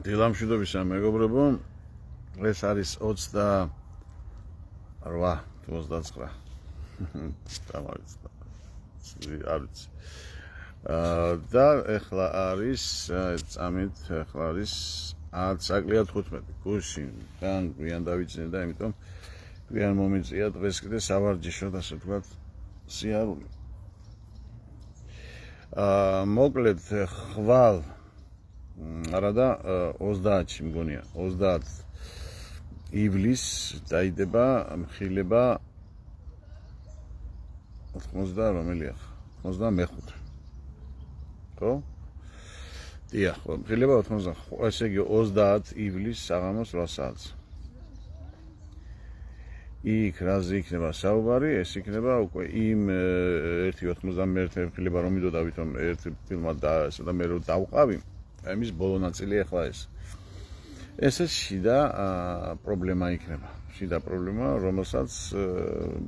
დილამშვიდობისა მეგობრებო, ეს არის 28 თუ 29. არც. და ეხლა არის წამით, ეხლა არის საკლია 15 გუშინ თან გვიან დავიძინე და იმიტომ გვიან მომიწია დღეს კიდე სავარჯიშო და ასე ვთქვათ სიარული. მოკლედ ხვალ არადა 30-ში მგონია 30 ივლისს დაიდება მხილება 90 რომელია 95 ხო? დიახ, მხილება 90, ესე იგი 30 ივლისს საღამოს 8 საათს. იქ რაზე იქნება საუბარი, ეს იქნება უკვე იმ 1.91 მხილება რომ მიდოდა ვითომ ერთ ფილმად და ესა და მე რო დავყავი, ამის ბოლო ნაწილი ახლა ეს. ესეც შიდა პრობლემა იქნება. შიდა პრობლემა, რომელსაც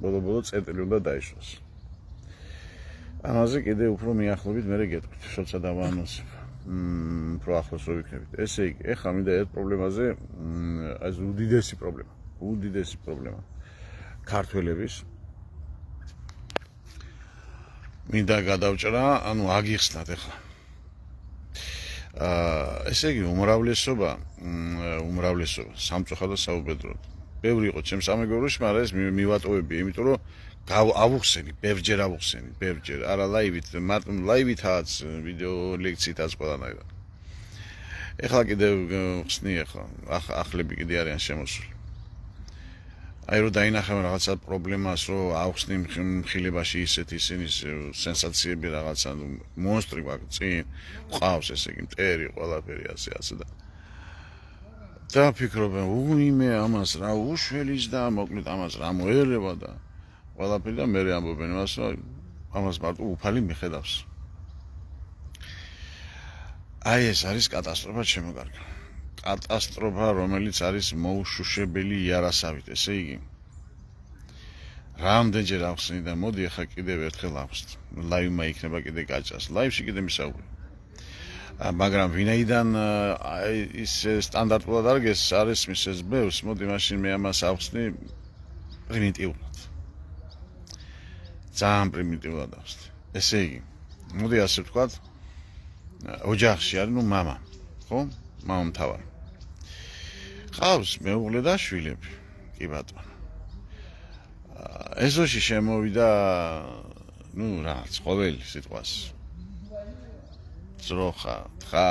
ბოლო-ბოლო წერტილი უნდა დაიშვას. ამაზე კიდე უფრო მიახლებით მე გეტყვით, როცა დავაანონსებ. უფრო ახლოს რო ვიქნებით. ესე იგი, ეხლა მინდა ერთ პრობლემაზე, ეს უდიდესი პრობლემა. ქართველების მინდა გადავჭრა, ანუ აგიხსნათ ეხლა. ესე იგი, უმრავლესობა სამწუხაროდ საუბედროდ. ბევრი იყო ჩემს სამეგობროში, მაგრამ ეს მივატოვები, იმიტომ რომ ავუხსენი, ბევრჯერ ავუხსენი, არა ლაივით, მარტო ლაივითაც, ვიდეო ლექციითაც ყველანაირად. ეხლა კიდევ ხსნი ეხლა, ახლები კიდე არიან შემოსული. აი რომ დაინახავენ რაღაცა პრობლემას, რომ ავხსნი მხილებაში ისინი სენსაციები რაღაცა მონსტრი გვაქვს წინ, ყავს ესე იგი მტერი ყველაფერი ასე და ფიქრობენ, იმე ამას რა უშველის და მოკლედ ამას რა მოერება და ყველაფერი და მე ამბობენ იმას, რომ ამას მარტო უფალი მიხედავს. აი ეს არის კატასტროფა ჩემო კარგო. კატასტროფა, რომელიც არის მოუშუშებელი იარასავით, ესე იგი. რამდენჯერ ავხსნი და მოდი ახლა კიდევ ერთხელ ავხსნ. ლაივმა იქნება კიდე გაჭას. ლაივში კიდე მისაუბრე. მაგრამ ვინაიდან ის სტანდარტულად არ არის ეს ბევრს, მოდი მაშინ მე ამას ავხსნი პრიმიტიულად. ძალიან პრიმიტიულად ავხსნი. ესე იგი, მოდი ასე ვთქვათ, ოჯახში არის მამა, ხო? მამა მთავარი. ყავს მეუღლე და შვილები, კი ბატონო. ეზოში შემოვიდა, რაღაც ყოველი სიტყვას. ძროხა, თხა,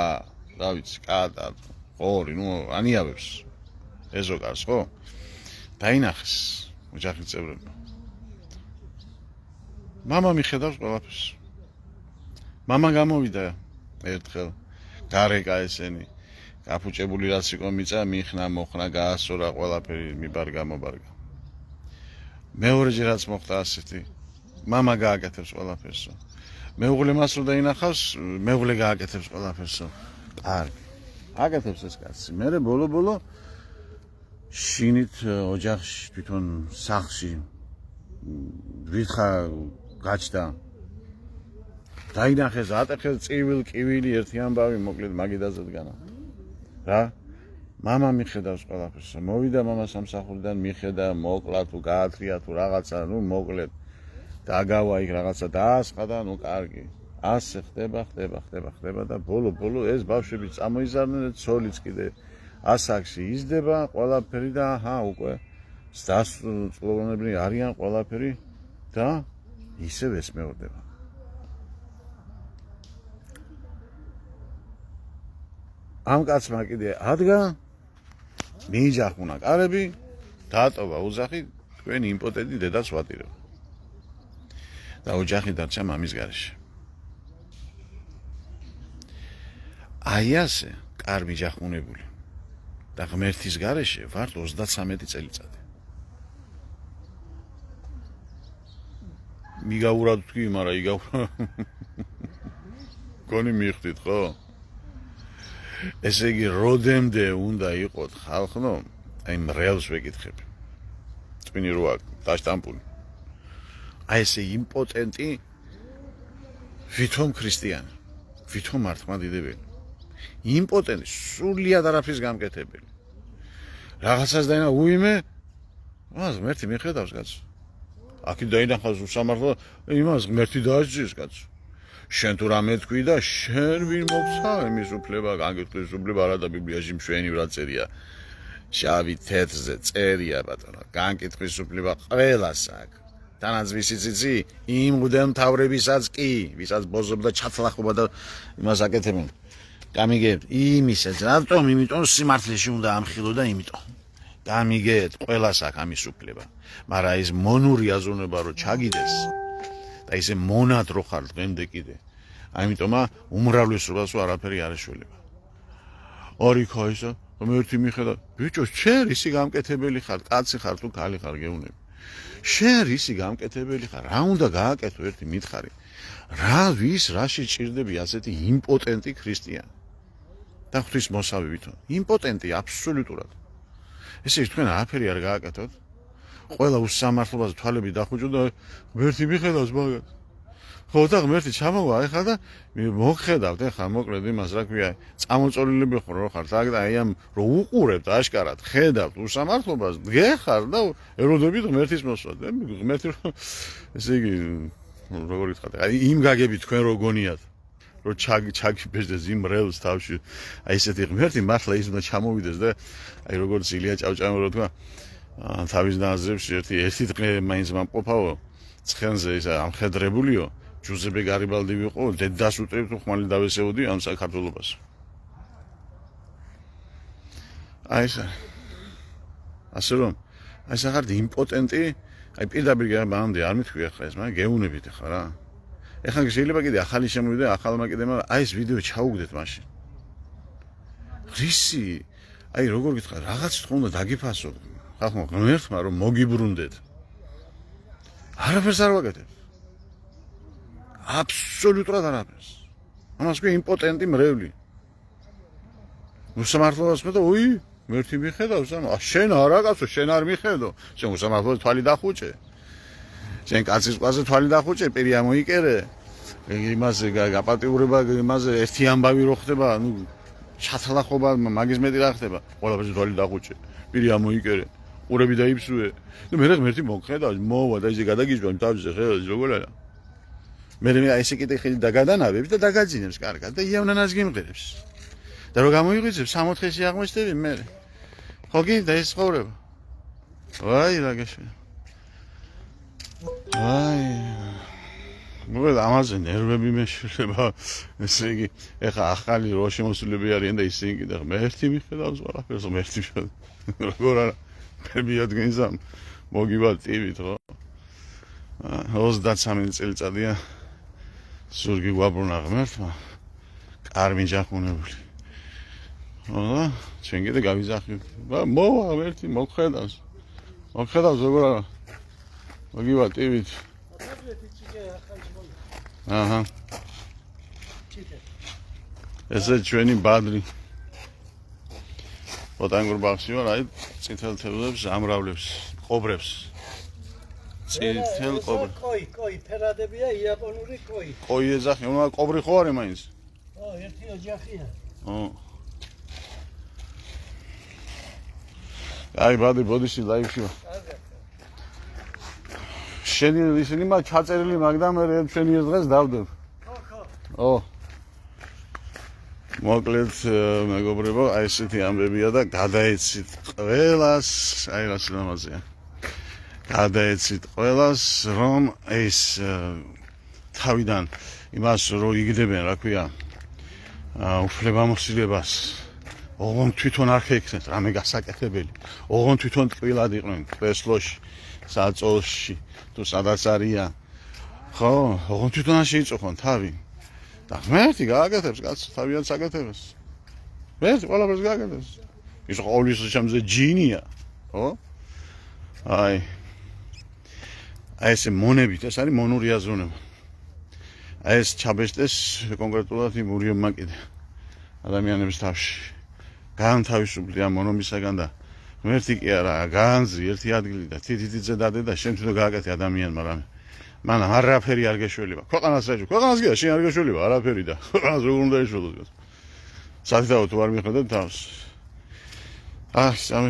რა ვიცი, კატა, ყორი, ანიავებს. ეზო კარს, ხო? დაინახეს ოჯახის წევრებმა. მამა მიხედავს ყველაფერს. მამა გამოვიდა ერთხელ, გარეკა ესენი. გაფუჭებული რაც იყო მიწა, მიხნა, მოხნა, გაასწორა ყველაფერი, მიბარგა, მობარგა. მეორეჯერაც მოხდა ასეთი. მამა გააკეთებს ყველაფერსო. მეუღლე მას რო დაინახავს, მეუღლე გააკეთებს ყველაფერსო. კარგი. აკეთებს ეს კაცი. მერე ბოლო-ბოლო შინით ოჯახში, თვითონ სახლში ვითხრა გაჩნდა. დაინახეს, ატეხეს წივილ-კივილი ერთი ამბავი, მოკლედ მაგიდაზე დგანა. რა? მამა მიხედავს ყველაფერს. მოვიდა მამა სამსახურიდან, მიხედა, მოკლა თუ გაათრია თუ რაღაცა, მოკლედ დაგავა იქ რაღაცა დაასხა და კარგი. ასე ხდება და ბოლო-ბოლო ეს ბავშვები წამოიზარდნენ, ცოლიც კიდე ასაკში იზრდება, ყველაფერი და უკვე დასწლოვნებნი არიან ყველაფერი და ისევ ეს მეორდება. ამ კაცმა კიდე ადგა, მიიჯახუნა კარები, დაატოვა ოძახი, თქვენი იმპოტენტი დედაც ვატირებ. და ოჯახი დარჩა მამის გარეშე. აი ასე, კარგი ჯახუნებული და ღმერთის გარეშე ვართ 33 წელიწადი. მიგაურად თქვი, მაგრამ იგაურა. გონი მიხდით, ხო? ესე იგი, როდემდე უნდა იყოთ ხალხნო, აი მრევლს ვეკითხები. წვინი როა დაშტამპული. აი ესე იმპოტენტი ვითომ ქრისტიანი, ვითომ მართლმადიდებელი. იმპოტენტი, სულიად არაფრის გამკეთებელი. რაღაცას დაინა უიმე, მას ღმერთი მიხედავს კაცო. აქ დაინახავს უსამართლო, იმას ღმერთი დააჭირს კაცო. შენ თუ რამე თქვი და შენ ვინ მოგცა იმის უფლება, განგეთქვის უფლება არა და ბიბლიაში მშვენი რა წერია. შავი თეთრზე წერია ბატონო, განგეთქვის უფლება ყველას აქვს. თანაც ვისი ციცი იმ მღვდელმთავრებისაც კი, ვისაც ბოზობდა ჩათლახობა და იმას აკეთებენ. გამიგებთ, იმისაც, რატომ? იმიტომ სიმართლეში უნდა ამხილო და იმიტომ. გამიგეთ, ყველას აქვს ამის უფლება. მაგრამ ის მონური აზროვნება რო ჩაგიდეს და ისე მონად რო ხარ დღემდე კიდე. ამიტომა უმრავლესობას არაფერი არ ეშველება. ორი ქოისა, ღმერთი მიხედა, ბიჭო, შენ რისი გამკეთებელი ხარ, კაცი ხარ თუ ქალი ხარ გეუნები. შენ რისი გამკეთებელი ხარ, რა უნდა გააკეთო ერთი მითხარი. რა ვის რაში ჭირდები ასეთი იმპოტენტი ქრისტიანი. და ღვთის მოსავი ვითომ. იმპოტენტი აბსოლუტურად. ესე ის თქვენ არაფერი არ გააკეთოთ. ყველა უსამართლობაზე თვალები დახუჭო და ღმერთი მიხედავს მაგას. ხო და ღმერთი ჩამოვა ეხლა და მოგხედავთ ეხლა მოკლედ იმას რა ქვია წამოწოლილები ხო რო ხართ აქ და აი ამ რო უყურებთ აშკარად ხედავთ უსამართლობას გეხარ და ეროდებით ღმერთის მოსვლა და ღმერთი ესე იგი როგორ ითქვა აი იმ გაგები თქვენ რო გონიათ რო ჩაგიბეჭდეს იმ რელს თავში აი ესეთი ღმერთი მართლა ის უნდა ჩამოვიდეს და აი როგორც ილია ჭავჭავმა რო თქვა თავის ნაზრებში ერთი დღე მაინც მომყოფაო ცხენზე ის ამხედრებულიო ჯუზეპე გარიბალდი ვიყო დედას უწევთ ხმალი დავესეოდი ამ საქართველოს აი ეს ასე რომ აი სახარ იმპოტენტი აი პირდაპირ გამამდე არ მithქვი ახლა ეს მაგრამ გეუნებით ახლა რა ეხლა შეიძლება კიდე ახალი შემოვიდა ახალმა კიდე მაგრამ აი ეს ვიდეო ჩაუგდეთ მაშინ რისი აი როგორ გითხრა რაღაც თქო უნდა დაგიფასო ხახო ღმერთმა რომ მოგიბრუნდეთ არაფერს არ ვაკეთებ აბსოლუტურად არაფერს ამას ქვია იმპოტენტი მრევლი უსამართლობას ხედავ უი ღმერთი მიხედავს ანუ შენ არა კაცო შენ არ მიხედო შენ უსამართლობას თვალი დახუჭე შენ კაცის ყაზე თვალი დახუჭე პირი ამოიკერე იმაზე გაპატიურება იმაზე ერთი ამბავი რო ხდება ანუ ჩათლახობა მაგის მეტი რა ხდება ყველაფერს თვალი დახუჭე პირი ამოიკერე ყურები დაიფსუე და მე ღმერთი მოგხედავს მოვა და ისე გადაგიჯვა თავზე ხე როგორ არა მე აი ესე კიდე ხელი დაგადანავებს და დაგაძინებს კარგად და იავნანას გიმღერებს და რო გამოიღვიძებს 60-ში აღმოჩნდები მე ხო გინდა ეს ცხოვრება ვაი რა გაშია აი მოგეთ ამაზე ნერვები მეშლება ესე იგი ეხა ახალი რო შემოსულები არიან და ისინი კიდე ღმერთი მიხედავს ყველაფერს ღმერთი როგორ არა მე მიადგენსა მოგივა ტივით ხო 33 წელიწადია ზურგი გვაბრუნა ღმერთმა კარგი ჯახუნებული ხო ჩვენ კიდე გავიზახი მოვა ღმერთი მოგხედავს როგორ არა მოგივა ტივით აჰა ესე ჩვენი ბადრი ბოტანიკურ ბაღში ვარ აი წითელ თევლებს ამრავლებს ყობრებს წითელ ყობრ კოი ფერადებია იაპონური კოი კოი ეძახი უნდა ყობრი ხო არის მაინც ო ერთი ოჯახია აი ბადი ბოდიში ლაივში ვარ შენი ისინი მაგ ჩაწერილი მაგდა მე შენი ეს დღეს დავდებ ხო მოკლედ მეგობრებო აი ესეთი ამბებია და გადაეცით ყველას აი რას ლამაზია გადაეცით ყველას რომ ეს თავიდან იმას რო იგდებენ რა ქვია უფლებამოსილებას ოღონ თვითონ არ ხეიქნეთ რამე გასაკეთებელი ოღონ თვითონ ტკბილად იყვნენ კრესლოში საწოლში თუ სადაც არიან ხო ოღონ თვითონ არ შეიწოხონ თავი და ღმერთი გააკეთებს კაცს თავიანთ საკეთებას ღმერთი ყველაფერს გააკეთებს ის ყოვლის შემზე ჯინია ხო აი ეს მონებით ეს არის მონური აზროვნება აი ეს ჩაბეჭდეს კონკრეტულად იმ ურიებმა კიდე ადამიანების თავში განთავისუფლდი ამ მონომისაგან და ღმერთი კი არა განძრი ერთი ადგილი და თითითიძე დადე და შენ თვითონ გააკეთე ადამიანმა რამე მანამ არაფერი არ გეშველება ქვეყანას რაჭო ქვეყანას გია შენ არ გეშველება არაფერი და ქვეყანას როგორ უნდა ეშველოს სადიდაო თუ არ მიხვდეთ თავს. აი, სამი